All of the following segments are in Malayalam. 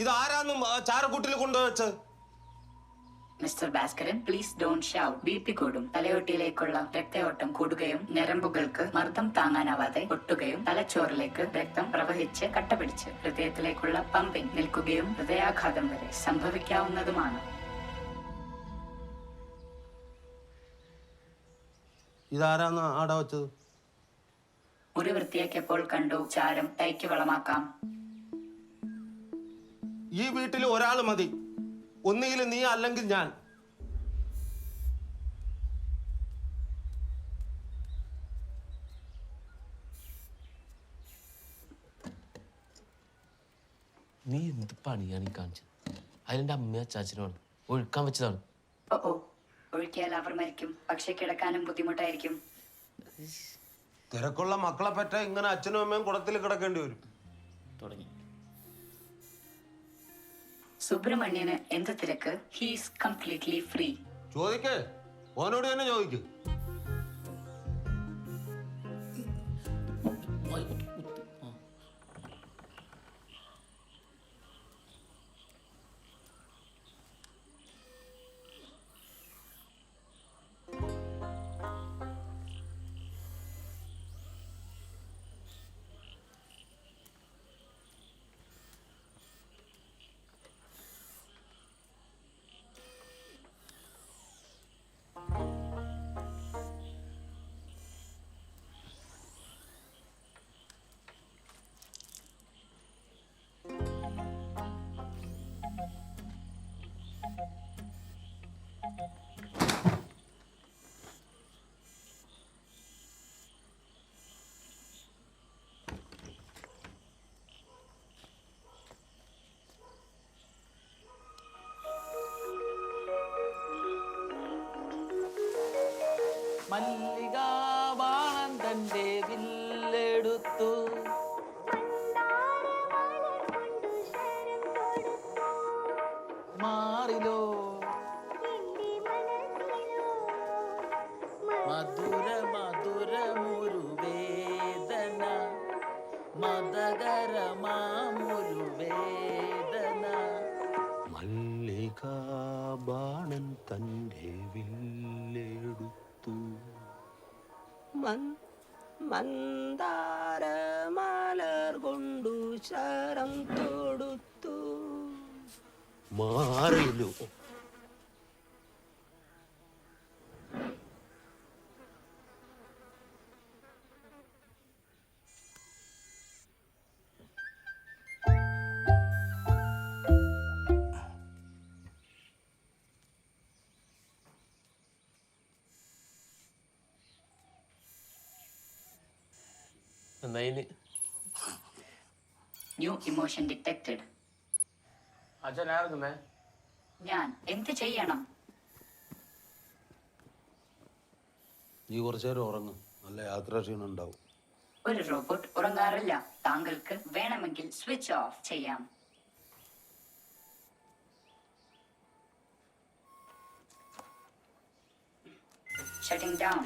ഇതാരാന്നും ചാരക്കൂട്ടിൽ കൊണ്ടുവച്ചത്? Mister Bhaskaran, please don't shout. BP കൂടും. തലയോട്ടിയിലേക്കുള്ള രക്തയോട്ടം കൂടുകയും ഞരമ്പുകൾക്ക് മർദ്ദം താങ്ങാനാവാതെ പൊട്ടുകയും തലച്ചോറിലേക്ക് രക്തം പ്രവഹിച്ച് കട്ടപിടിച്ച് ഹൃദയത്തിലേക്കുള്ള പമ്പിംഗ് നിൽക്കുകയും ഹൃദയാഘാതം വരെ സംഭവിക്കാവുന്നതുമാണ്. ഇതാരാന്ന് ആടെ വെച്ചത്? മുറി വൃത്തിയാക്കിയപ്പോൾ കണ്ടു. ചാരം തൈക്ക് വളമാക്കാം. ഈ വീട്ടിൽ ഒരാൾ മതി. ഒന്നുകിൽ നീ അല്ലെങ്കിൽ ഞാൻ. നീ എന്ത് പണിയാണ് ഈ കാണിച്ചത്? അതിലെന്റെ അമ്മയും അച്ചാച്ചനുമാണ് ഒഴുക്കാൻ വെച്ചതാണ്. ഓ ഒഴുക്കിയാൽ അവർ മരിക്കും. പക്ഷെ കിടക്കാനും ബുദ്ധിമുട്ടായിരിക്കും. തിരക്കുള്ള മക്കളെ പറ്റ ഇങ്ങനെ അച്ഛനും അമ്മയും കുടത്തിൽ കിടക്കേണ്ടി വരും. തുടങ്ങി. സുബ്രഹ്മണ്യന് എന്ത് തിരക്ക്? He's completely free. ചോദിക്കേ, ഓനോട് തന്നെ ചോദിക്കും. മല്ലികാബാണൻ തന്റെ വില്ലെടുത്തു. മാറിലോ മധുര മധുരമൊരു വേദന, മതകരമാമൊരു വേദന. മല്ലികാബാണൻ തന്റെ വില്ലെടുത്തു. മന്ദാരമലർ കൊണ്ടു ശരം തൊടുത്തു. മാറിലോ ന്യൂ ഇമോഷൻ ഡിറ്റക്റ്റഡ്. ഞാൻ എന്ത് ചെയ്യണം? നീ കുറച്ചു നേരം ഉറങ്ങും. നല്ല യാത്രാക്ഷീണം ഉണ്ടാവും. ഒരു റോബോട്ട് ഉറങ്ങാറില്ല. താങ്കൾക്ക് വേണമെങ്കിൽ സ്വിച്ച് ഓഫ് ചെയ്യാം. Shooting down.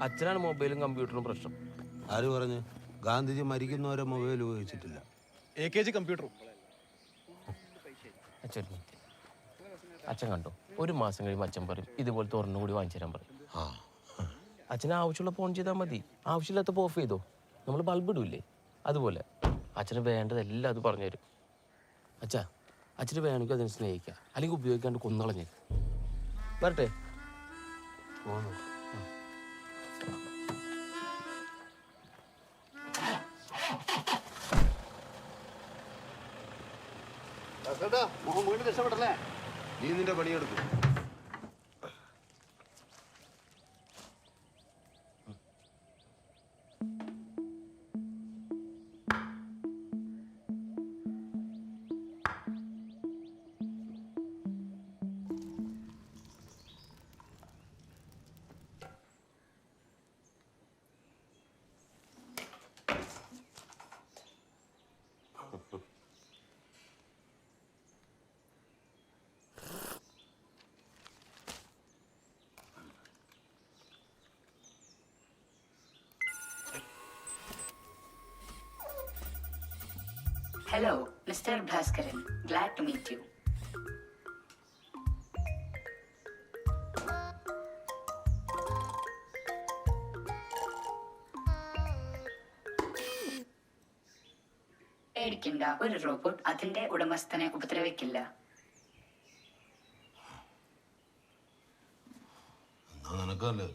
അച്ഛനാണ് മൊബൈലും കമ്പ്യൂട്ടറും പ്രശ്നം. ആര് പറഞ്ഞു? ഗാന്ധിജി മരിക്കുന്നവരെ മൊബൈൽ ഉപയോഗിച്ചിട്ടില്ല. AKG കമ്പ്യൂട്ടറും. അച്ഛൻ കണ്ടോ, ഒരു മാസം കഴിയുമ്പോൾ അച്ഛൻ പറയും ഇതുപോലത്തെ ഒരെണ്ണം കൂടി വാങ്ങിച്ചു തരാൻ പറയും. അച്ഛന് ആവശ്യമുള്ള ഫോൺ ചെയ്താൽ മതി, ആവശ്യമില്ലാത്തപ്പോൾ ഓഫ് ചെയ്തോ. നമ്മൾ ബൾബ് ഇടൂല്ലേ, അതുപോലെ അച്ഛന് വേണ്ടതെല്ലാം അത് പറഞ്ഞു തരും. അച്ഛാ, അച്ഛന് വേണമെങ്കിൽ അതിനെ സ്നേഹിക്കുക, അല്ലെങ്കിൽ ഉപയോഗിക്കാണ്ട് കൊന്നളഞ്ഞ്. വരട്ടെ. നീ നിന്റെ പണിയെടുക്കും. Hello, Mr. Bhaskaran. Glad to meet you. പേടിക്കണ്ട, ഒരു റോബോട്ട് അതിന്റെ ഉടമസ്ഥനെ ഉപദ്രവിക്കില്ല. എന്നാ നിനക്കല്ലേ,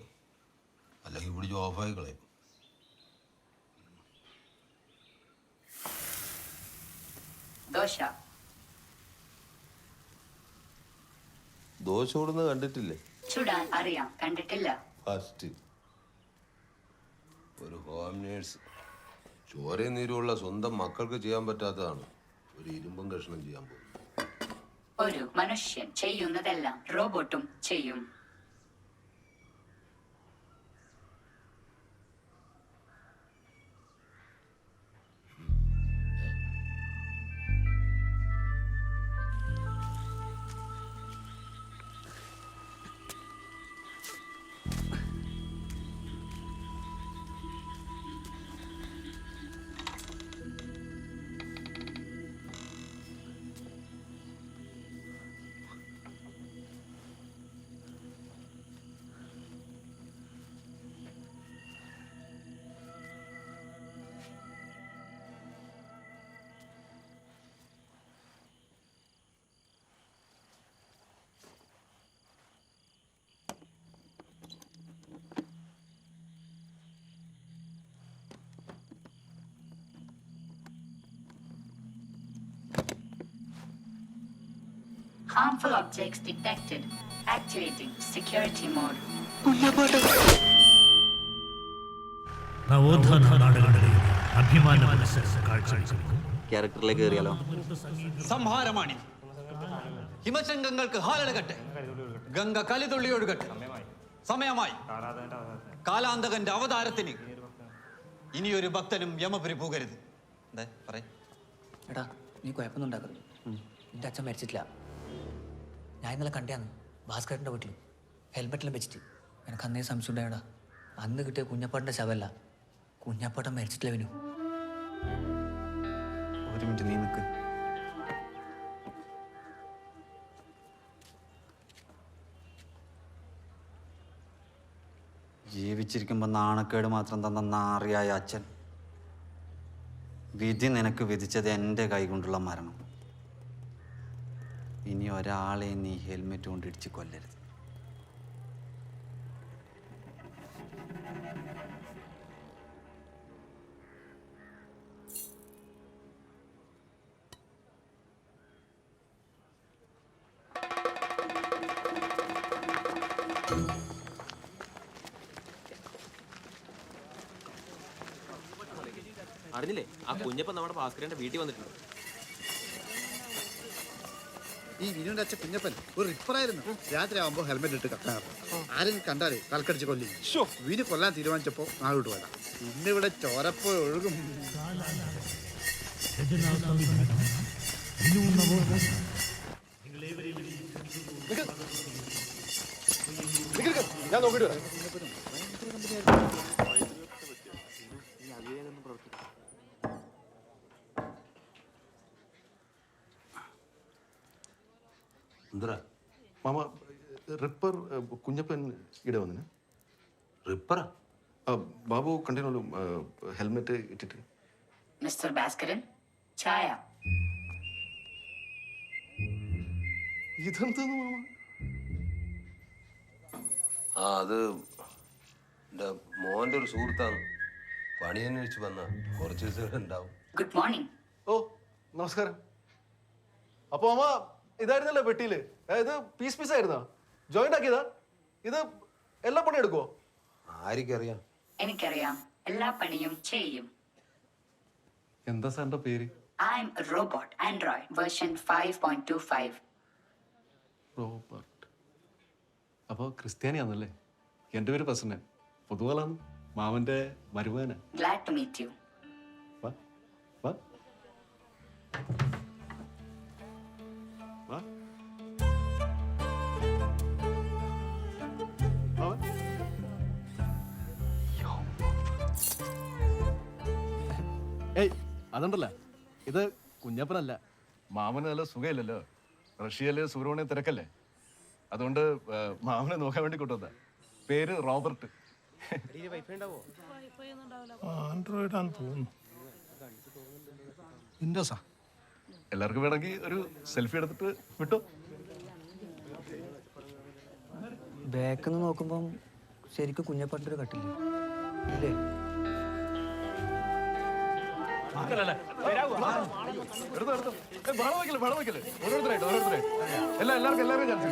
അല്ലെങ്കിൽ പിടിച്ച് ഓഫായി കളയും. ദോശ. ദോശ ഓടുന്നത് കണ്ടിട്ടില്ലേ? ചുടാൻ അറിയാം, കണ്ടിട്ടില്ല. ഫസ്റ്റ് ഒരു ഹോം നേഴ്സ് ചോരയും നീരുമുള്ള സ്വന്തം മക്കൾക്ക് ചെയ്യാൻ പറ്റാത്തതാണ് ഒരു ഇരുമ്പും കഷ്ണം ചെയ്യാൻ പോകുന്നത്. ഒരു മനുഷ്യൻ ചെയ്യുന്നതെല്ലാം റോബോട്ടും ചെയ്യും. Harmful objects detected. Activating security mode. നവോത്ഥാന നാടുകളിലെ അഭിമാന മനസ്സ് കാഴ്ചവെക്കുന്നു. ക്യാരക്ടറിലേക്ക് കയറിയാലോ? സംഹാരമാണി ഹിമശങ്കങ്ങൾക്ക് ഹാലടകട്ടെ, ഗംഗ കലിതുള്ളിയൊഴുകട്ടെ. സമയമായി. കാലാന്തകന്റെ അവതാരത്തിന് ഇനിയൊരു ഭക്തനും യമപുരി പോകരുത്. എടാ, നീ കുഴപ്പമൊന്നും ഉണ്ടാക്കരുത്. എൻ്റെ അച്ഛൻ മരിച്ചിട്ടില്ല. ഞാൻ ഇന്നലെ കണ്ടാന്ന് ഭാസ്കരൻ്റെ വീട്ടിൽ ഹെൽമെറ്റിലും വെച്ചിട്ട്. എനിക്ക് അന്നേ സംശയം ഉണ്ടായടാ, അന്ന് കിട്ടിയ കുഞ്ഞപ്പാട്ടിൻ്റെ ശവല്ല, കുഞ്ഞപ്പാട്ടൻ മരിച്ചിട്ടില്ല. വിനു, ഒരു മിനിറ്റ് നീ നിൽക്ക്. ജീവിച്ചിരിക്കുമ്പോൾ നാണക്കേട് മാത്രം തന്ന നാറിയായ അച്ഛൻ, വിധി നിനക്ക് വിധിച്ചത് എൻ്റെ കൈകൊണ്ടുള്ള മരണം. ഇനി ഒരാളെ നീ ഹെൽമെറ്റ് കൊണ്ട് ഇടിച്ച് കൊല്ലരുത്. അറിഞ്ഞില്ലേ, ആ കുഞ്ഞപ്പൻ നമ്മുടെ ഭാസ്കരന്റെ വീട്ടിൽ വന്നിട്ടുണ്ട്. ഈ വിനുവിന്റെ അച്ഛൻ കുഞ്ഞപ്പൻ ഒരു റിപ്പറായിരുന്നു. രാത്രി ആവുമ്പോ ഹെൽമെറ്റ് ഇട്ട് കത്താറ്. ആരും കണ്ടാലേ തലക്കടിച്ച് കൊല്ലി. വിനു കൊല്ലാൻ തീരുമാനിച്ചപ്പോ നാളോട്ട് വേണം. ഇന്നിവിടെ ചോരപ്പോ ഒഴുകും. ഞാൻ നോക്കിട്ട് വരാം. മാമ, റിപ്പർ കുഞ്ഞപ്പൻ ഇവിടെ വന്നിന്. റിപ്പറാ? ബാബു കണ്ടിനോളൂ ഹെൽമെറ്റ് ഇട്ടിട്ട്. മിസ്റ്റർ ഭാസ്കരൻ, ചായ. ഇതെന്താന്ന് മാമ? അത് എൻ്റെ മോൻ്റെ ഒരു സുഹൃത്താണ്. പണി അന്വേഷിച്ച് വന്ന കുറച്ച് ദിവസം ഇവിടെ ഉണ്ടാവും. Good morning. ഓ, നമസ്കാരം. അപ്പൊ മാമ ഇതായിരുന്നല്ലോ പെട്ടിയില്? ഇത് പീസ് ആയിരുന്നാ? ജോയിന്റ് ആക്കിയതാ? ഇത് എല്ലാ പണി എടുക്കുവോ? ആർക്കറിയാം? എനിക്കറിയാം, എല്ലാ പണിയും ചെയ്യും. എന്താ സാറിന്റെ പേര്? I am a robot, Android, version 5.25. Robert. അപ്പൊ ക്രിസ്ത്യാനിയാന്നല്ലേ? എന്റെ പേര് പ്രസന്നൻ. പൊതുവാളാണ്. മാമന്റെ മരുമകനാ. Glad to meet you. വാ വാ വാ. ഏയ്, അതുണ്ടല്ല, ഇത് കുഞ്ഞപ്പനല്ല, മാമന് നല്ല സുഖമില്ലല്ലോ. റഷ്യയില് സുബ്രഹ്മണ്യം തിരക്കല്ലേ, അതുകൊണ്ട് മാമനെ നോക്കാൻ വേണ്ടി കൊണ്ടുവന്ന. പേര് റോബർട്ട്. ആൻഡ്രോയിഡ് ആണെന്ന് തോന്നുന്നു. വിൻഡോസാ. എല്ലാവർക്കും വേണമെങ്കിൽ ഒരു സെൽഫി എടുത്തിട്ട് വിട്ടു. ബാക്കിൽ നിന്ന് നോക്കുമ്പം ശരിക്കും കുഞ്ഞപ്പാട്ടിൻ്റെ ഒരു കട്ടില്ലേ ഇല്ലേ? എടുത്തോ. ബഹളം വയ്ക്കല്ലേ. ഓരോരുത്തരായിട്ട് എല്ലാവർക്കും ചാൻസ്.